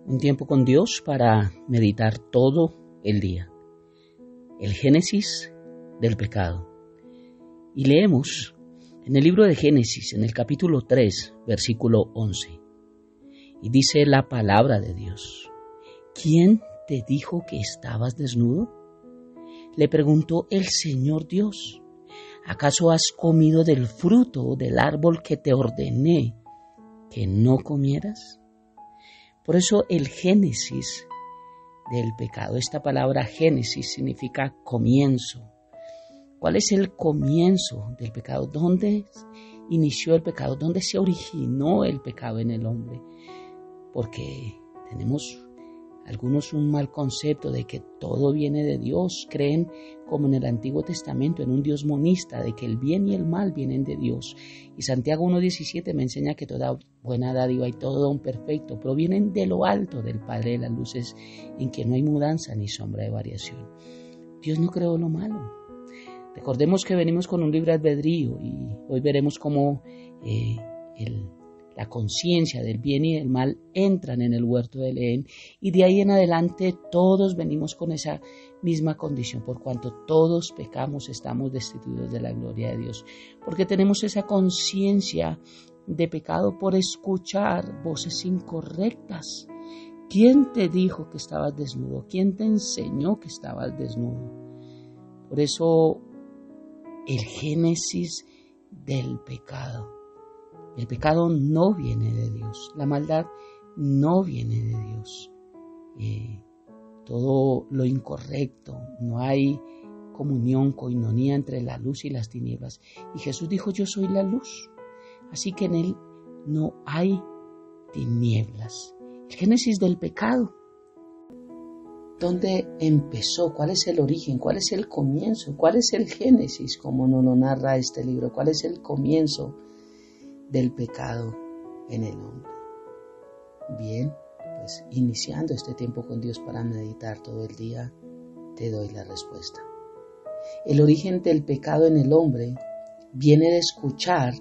Un tiempo con Dios para meditar todo el día. El Génesis del pecado. Y leemos en el libro de Génesis, en el capítulo 3, versículo 11. Y dice la palabra de Dios: ¿Quién te dijo que estabas desnudo? Le preguntó el Señor Dios: ¿acaso has comido del fruto del árbol que te ordené que no comieras? Por eso el Génesis del pecado, esta palabra Génesis significa comienzo. ¿Cuál es el comienzo del pecado? ¿Dónde inició el pecado? ¿Dónde se originó el pecado en el hombre? Porque tenemos algunos un mal concepto de que todo viene de Dios. Creen, como en el Antiguo Testamento, en un Dios monista, de que el bien y el mal vienen de Dios. Y Santiago 1:17 me enseña que toda buena dádiva y todo don perfecto provienen de lo alto del Padre de las luces, en que no hay mudanza ni sombra de variación. Dios no creó lo malo. Recordemos que venimos con un libre albedrío y hoy veremos cómo la conciencia del bien y del mal entran en el huerto del Edén, y de ahí en adelante todos venimos con esa misma condición. Por cuanto todos pecamos, estamos destituidos de la gloria de Dios, porque tenemos esa conciencia de pecado por escuchar voces incorrectas. ¿Quién te dijo que estabas desnudo? ¿Quién te enseñó que estabas desnudo? Por eso el Génesis del pecado. El pecado no viene de Dios, la maldad no viene de Dios. Todo lo incorrecto, no hay comunión, coinonía entre la luz y las tinieblas. Y Jesús dijo: yo soy la luz, así que en Él no hay tinieblas. El Génesis del pecado. ¿Dónde empezó? ¿Cuál es el origen? ¿Cuál es el comienzo? ¿Cuál es el Génesis, como nos lo narra este libro? ¿Cuál es el comienzo del pecado en el hombre? Bien, pues iniciando este tiempo con Dios para meditar todo el día, te doy la respuesta. El origen del pecado en el hombre viene de escuchar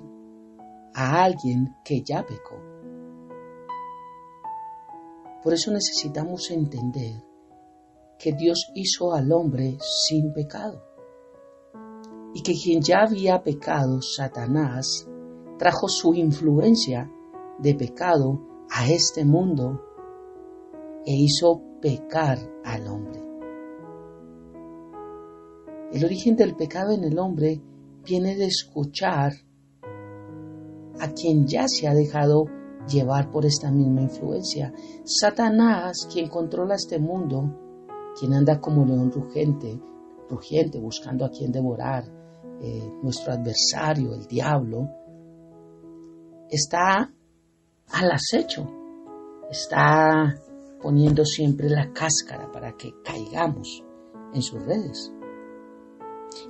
a alguien que ya pecó. Por eso necesitamos entender que Dios hizo al hombre sin pecado y que quien ya había pecado, Satanás, trajo su influencia de pecado a este mundo e hizo pecar al hombre. El origen del pecado en el hombre viene de escuchar a quien ya se ha dejado llevar por esta misma influencia. Satanás, quien controla este mundo, quien anda como león rugiente buscando a quien devorar, nuestro adversario, el diablo, está al acecho, está poniendo siempre la cáscara para que caigamos en sus redes.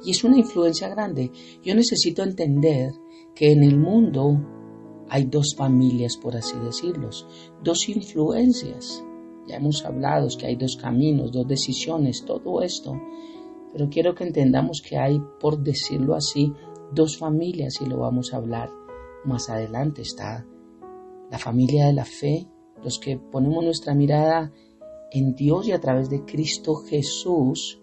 Y es una influencia grande. Yo necesito entender que en el mundo hay dos familias, por así decirlo, dos influencias. Ya hemos hablado que hay dos caminos, dos decisiones, todo esto. Pero quiero que entendamos que hay, por decirlo así, dos familias, y lo vamos a hablar más adelante. Está la familia de la fe, los que ponemos nuestra mirada en Dios y a través de Cristo Jesús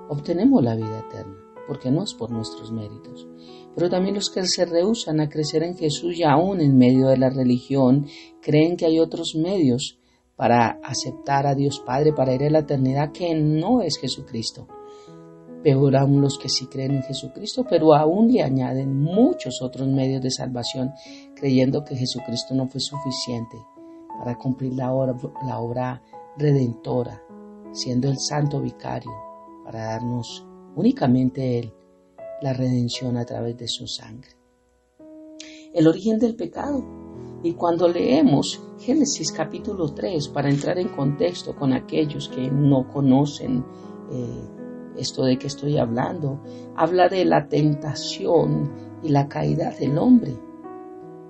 obtenemos la vida eterna, porque no es por nuestros méritos. Pero también los que se rehúsan a crecer en Jesús y aún en medio de la religión creen que hay otros medios para aceptar a Dios Padre, para ir a la eternidad, que no es Jesucristo. Peor aún los que sí creen en Jesucristo, pero aún le añaden muchos otros medios de salvación, creyendo que Jesucristo no fue suficiente para cumplir la obra redentora, siendo el santo vicario, para darnos únicamente Él la redención a través de su sangre. El origen del pecado. Y cuando leemos Génesis capítulo 3, para entrar en contexto con aquellos que no conocen esto de que estoy hablando, habla de la tentación y la caída del hombre.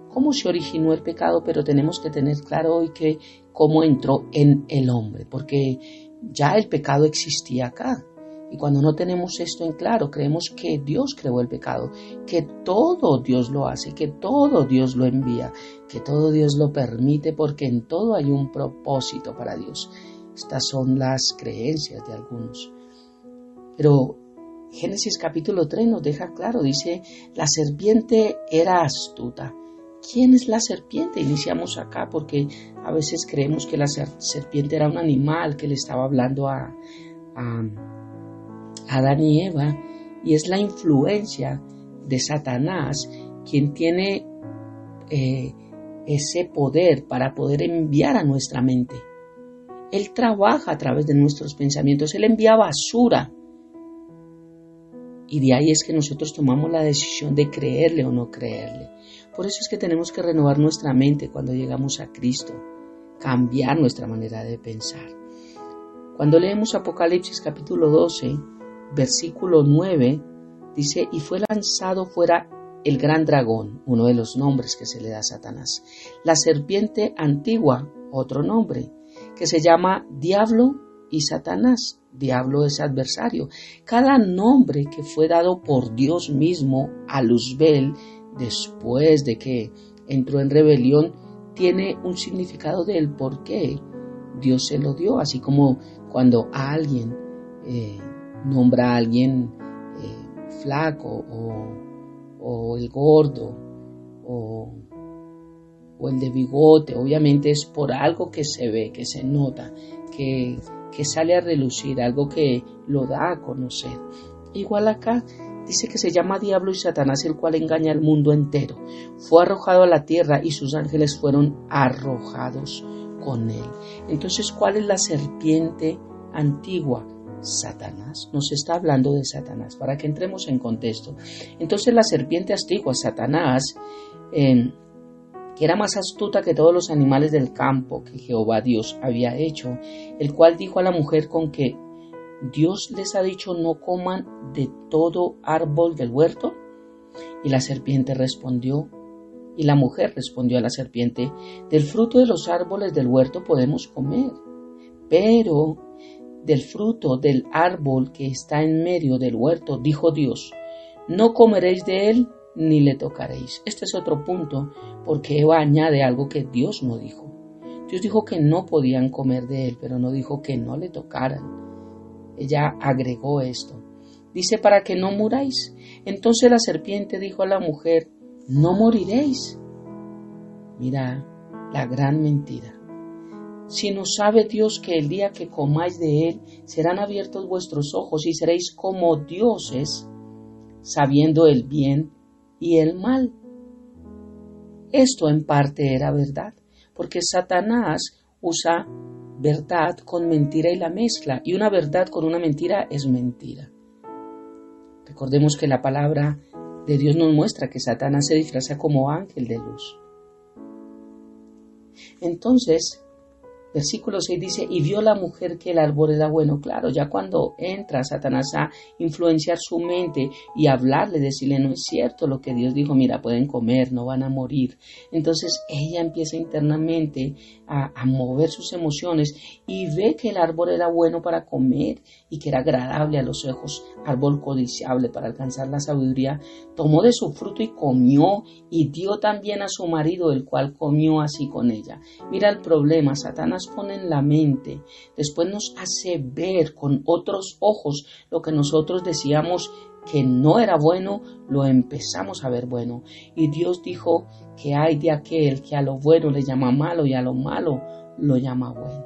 ¿Cómo se originó el pecado? Pero tenemos que tener claro hoy que cómo entró en el hombre, porque ya el pecado existía acá. Y cuando no tenemos esto en claro, creemos que Dios creó el pecado, que todo Dios lo hace, que todo Dios lo envía. que todo Dios lo permite porque en todo hay un propósito para Dios. Estas son las creencias de algunos. Pero Génesis capítulo 3 nos deja claro, dice, la serpiente era astuta. ¿Quién es la serpiente? Iniciamos acá porque a veces creemos que la serpiente era un animal que le estaba hablando a Adán y Eva, y es la influencia de Satanás quien tiene ese poder para poder enviar a nuestra mente. Él trabaja a través de nuestros pensamientos, él envía basura. Y de ahí es que nosotros tomamos la decisión de creerle o no creerle. Por eso es que tenemos que renovar nuestra mente cuando llegamos a Cristo, cambiar nuestra manera de pensar. Cuando leemos Apocalipsis capítulo 12, versículo 9, dice, y fue lanzado fuera el gran dragón, uno de los nombres que se le da a Satanás, la serpiente antigua, otro nombre, que se llama Diablo y Satanás. Diablo es adversario. Cada nombre que fue dado por Dios mismo a Luzbel después de que entró en rebelión tiene un significado del por qué Dios se lo dio, así como cuando a alguien nombra a alguien flaco o el gordo o el de bigote, obviamente es por algo que se ve, que se nota, que sale a relucir, algo que lo da a conocer. Igual acá dice que se llama Diablo y Satanás, el cual engaña al mundo entero. Fue arrojado a la tierra y sus ángeles fueron arrojados con él. Entonces, ¿cuál es la serpiente antigua? Satanás. Nos está hablando de Satanás, para que entremos en contexto. Entonces, la serpiente antigua, Satanás, que era más astuta que todos los animales del campo que Jehová Dios había hecho, el cual dijo a la mujer con que Dios les ha dicho no coman de todo árbol del huerto. Y la serpiente respondió, y la mujer respondió a la serpiente, del fruto de los árboles del huerto podemos comer, pero del fruto del árbol que está en medio del huerto, dijo Dios, no comeréis de él ni le tocaréis. Este es otro punto, porque Eva añade algo que Dios no dijo. Dios dijo que no podían comer de él, pero no dijo que no le tocaran. Ella agregó esto. Dice, para que no muráis. Entonces la serpiente dijo a la mujer, no moriréis. Mira la gran mentira. Si no sabe Dios que el día que comáis de él, serán abiertos vuestros ojos y seréis como dioses, sabiendo el bien y el mal. Esto en parte era verdad, porque Satanás usa verdad con mentira y la mezcla, y una verdad con una mentira es mentira. Recordemos que la palabra de Dios nos muestra que Satanás se disfraza como ángel de luz. Entonces, versículo 6 dice, y vio la mujer que el árbol era bueno. Claro, ya cuando entra Satanás a influenciar su mente y hablarle, decirle, no es cierto lo que Dios dijo, mira, pueden comer, no van a morir. Entonces ella empieza internamente a mover sus emociones y ve que el árbol era bueno para comer y que era agradable a los ojos, árbol codiciable para alcanzar la sabiduría. Tomó de su fruto y comió y dio también a su marido, el cual comió así con ella. Mira el problema, Satanás pone en la mente, después nos hace ver con otros ojos lo que nosotros decíamos que no era bueno, lo empezamos a ver bueno. Y Dios dijo que hay de aquel que a lo bueno le llama malo y a lo malo lo llama bueno.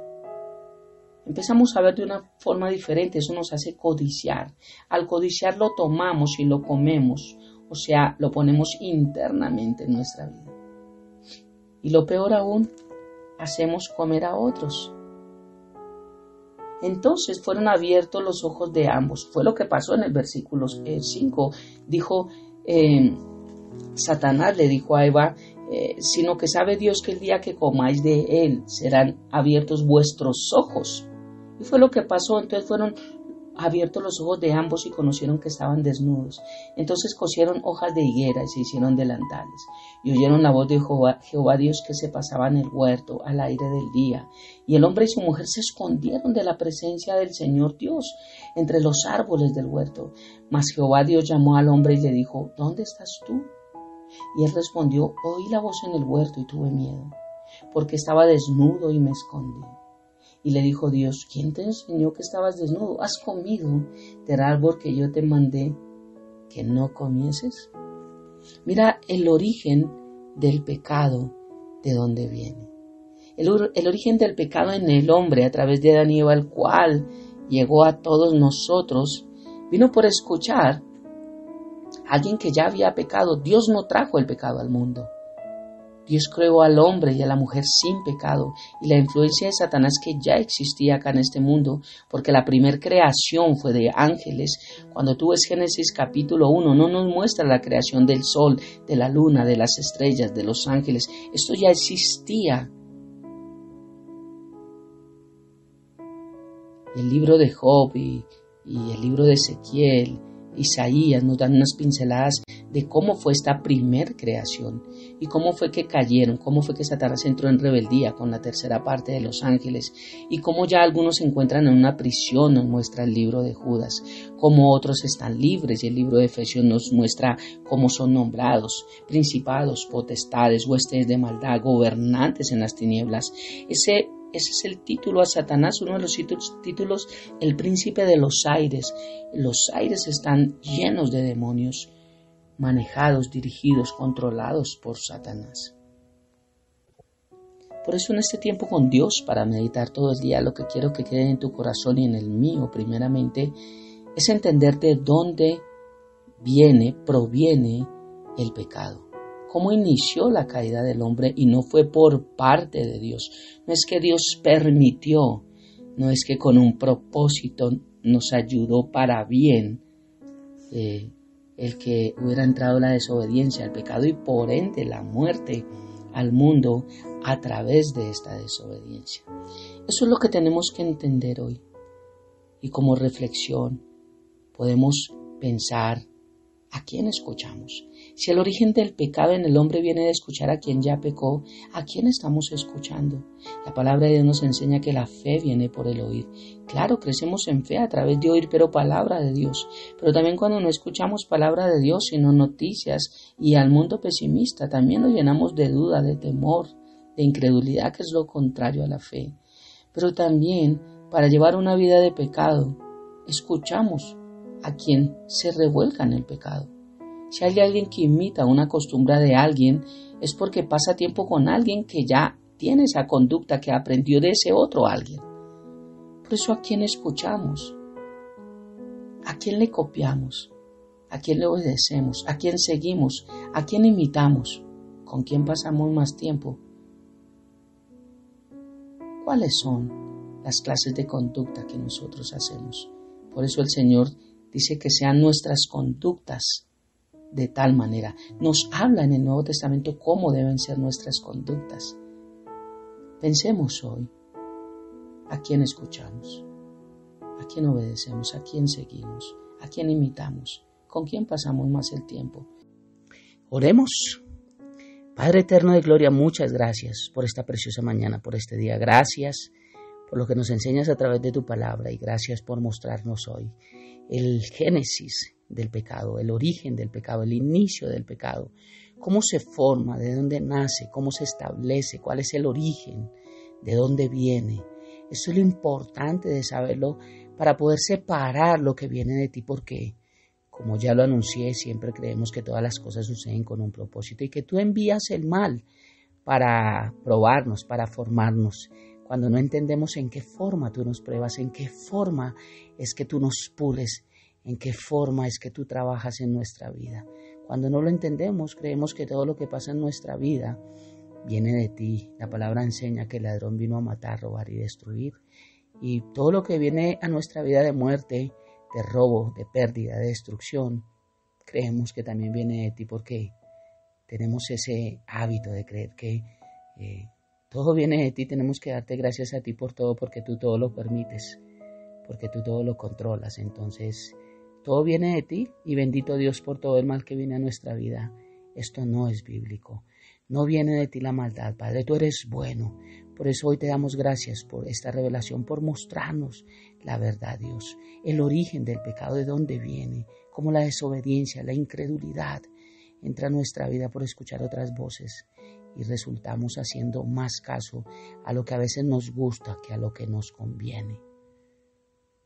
Empezamos a ver de una forma diferente, eso nos hace codiciar. Al codiciar lo tomamos y lo comemos, o sea, lo ponemos internamente en nuestra vida. Y lo peor aún, hacemos comer a otros. Entonces fueron abiertos los ojos de ambos. Fue lo que pasó en el versículo 5. Dijo, Satanás le dijo a Eva, sino que sabe Dios que el día que comáis de él serán abiertos vuestros ojos. Y fue lo que pasó. Entonces fueron abiertos los ojos de ambos y conocieron que estaban desnudos. Entonces cosieron hojas de higuera y se hicieron delantales. Y oyeron la voz de Jehová Dios que se pasaba en el huerto al aire del día. Y el hombre y su mujer se escondieron de la presencia del Señor Dios entre los árboles del huerto. Mas Jehová Dios llamó al hombre y le dijo, ¿dónde estás tú? Y él respondió: oí la voz en el huerto y tuve miedo, porque estaba desnudo y me escondí. Y le dijo Dios: ¿quién te enseñó que estabas desnudo? ¿Has comido del árbol que yo te mandé que no comieses? Mira el origen del pecado, de dónde viene. El origen del pecado en el hombre a través de Adán y Eva, el cual llegó a todos nosotros, vino por escuchar a alguien que ya había pecado. Dios no trajo el pecado al mundo. Dios creó al hombre y a la mujer sin pecado, y la influencia de Satanás que ya existía acá en este mundo, porque la primer creación fue de ángeles. Cuando tú ves Génesis capítulo 1, no nos muestra la creación del sol, de la luna, de las estrellas, de los ángeles. Esto ya existía. El libro de Job y el libro de Ezequiel, Isaías nos dan unas pinceladas de cómo fue esta primer creación y cómo fue que cayeron, cómo fue que Satanás entró en rebeldía con la tercera parte de los ángeles y cómo ya algunos se encuentran en una prisión, nos muestra el libro de Judas, cómo otros están libres y el libro de Efesios nos muestra cómo son nombrados, principados, potestades, huestes de maldad, gobernantes en las tinieblas. Ese es el título a Satanás, uno de los títulos, el príncipe de los aires. Los aires están llenos de demonios, manejados, dirigidos, controlados por Satanás. Por eso en este tiempo con Dios, para meditar todo el día, lo que quiero que quede en tu corazón y en el mío primeramente, es entender de dónde proviene el pecado. Cómo inició la caída del hombre y no fue por parte de Dios. No es que Dios permitió, no es que con un propósito nos ayudó para bien el que hubiera entrado la desobediencia al pecado y por ende la muerte al mundo a través de esta desobediencia. Eso es lo que tenemos que entender hoy. Y como reflexión podemos pensar a quién escuchamos. Si el origen del pecado en el hombre viene de escuchar a quien ya pecó, ¿a quién estamos escuchando? La palabra de Dios nos enseña que la fe viene por el oír. Claro, crecemos en fe a través de oír, pero palabra de Dios. Pero también cuando no escuchamos palabra de Dios, sino noticias y al mundo pesimista, también nos llenamos de duda, de temor, de incredulidad, que es lo contrario a la fe. Pero también, para llevar una vida de pecado, escuchamos a quien se revuelca en el pecado. Si hay alguien que imita una costumbre de alguien, es porque pasa tiempo con alguien que ya tiene esa conducta que aprendió de ese otro alguien. Por eso, ¿a quién escuchamos? ¿A quién le copiamos? ¿A quién le obedecemos? ¿A quién seguimos? ¿A quién imitamos? ¿Con quién pasamos más tiempo? ¿Cuáles son las clases de conducta que nosotros hacemos? Por eso el Señor dice que sean nuestras conductas de tal manera. Nos habla en el Nuevo Testamento cómo deben ser nuestras conductas. Pensemos hoy, ¿a quién escuchamos? ¿A quién obedecemos? ¿A quién seguimos? ¿A quién imitamos? ¿Con quién pasamos más el tiempo? Oremos. Padre eterno de gloria, muchas gracias por esta preciosa mañana, por este día. Gracias por lo que nos enseñas a través de tu palabra y gracias por mostrarnos hoy el génesis del pecado, el origen del pecado, el inicio del pecado, cómo se forma, de dónde nace, cómo se establece, cuál es el origen, de dónde viene. Esto es lo importante de saberlo para poder separar lo que viene de ti, porque, como ya lo anuncié, siempre creemos que todas las cosas suceden con un propósito y que tú envías el mal para probarnos, para formarnos. Cuando no entendemos en qué forma tú nos pruebas, en qué forma es que tú nos pules, en qué forma es que tú trabajas en nuestra vida. Cuando no lo entendemos, creemos que todo lo que pasa en nuestra vida viene de ti. La palabra enseña que el ladrón vino a matar, robar y destruir. Y todo lo que viene a nuestra vida de muerte, de robo, de pérdida, de destrucción, creemos que también viene de ti porque tenemos ese hábito de creer que todo viene de ti. Tenemos que darte gracias a ti por todo, porque tú todo lo permites, porque tú todo lo controlas. Entonces, todo viene de ti y bendito Dios por todo el mal que viene a nuestra vida. Esto no es bíblico. No viene de ti la maldad, Padre. Tú eres bueno. Por eso hoy te damos gracias por esta revelación, por mostrarnos la verdad, Dios. El origen del pecado, de dónde viene, como la desobediencia, la incredulidad. entra a nuestra vida por escuchar otras voces y resultamos haciendo más caso a lo que a veces nos gusta que a lo que nos conviene.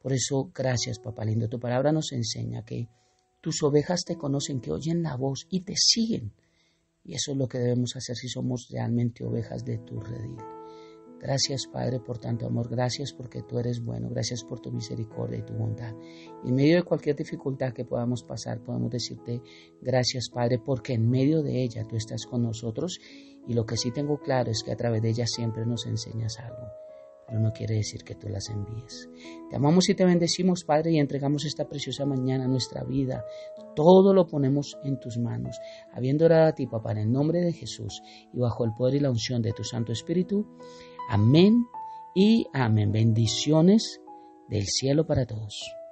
Por eso, gracias, papá lindo. Tu palabra nos enseña que tus ovejas te conocen, que oyen la voz y te siguen. Y eso es lo que debemos hacer si somos realmente ovejas de tu redil. Gracias, Padre, por tanto amor. Gracias porque tú eres bueno. Gracias por tu misericordia y tu bondad. Y en medio de cualquier dificultad que podamos pasar, podemos decirte gracias, Padre, porque en medio de ella tú estás con nosotros. Y lo que sí tengo claro es que a través de ella siempre nos enseñas algo. Pero no quiere decir que tú las envíes. Te amamos y te bendecimos, Padre, y entregamos esta preciosa mañana, nuestra vida. Todo lo ponemos en tus manos. Habiendo orado a ti, papá, en el nombre de Jesús y bajo el poder y la unción de tu Santo Espíritu. Amén y amén. Bendiciones del cielo para todos.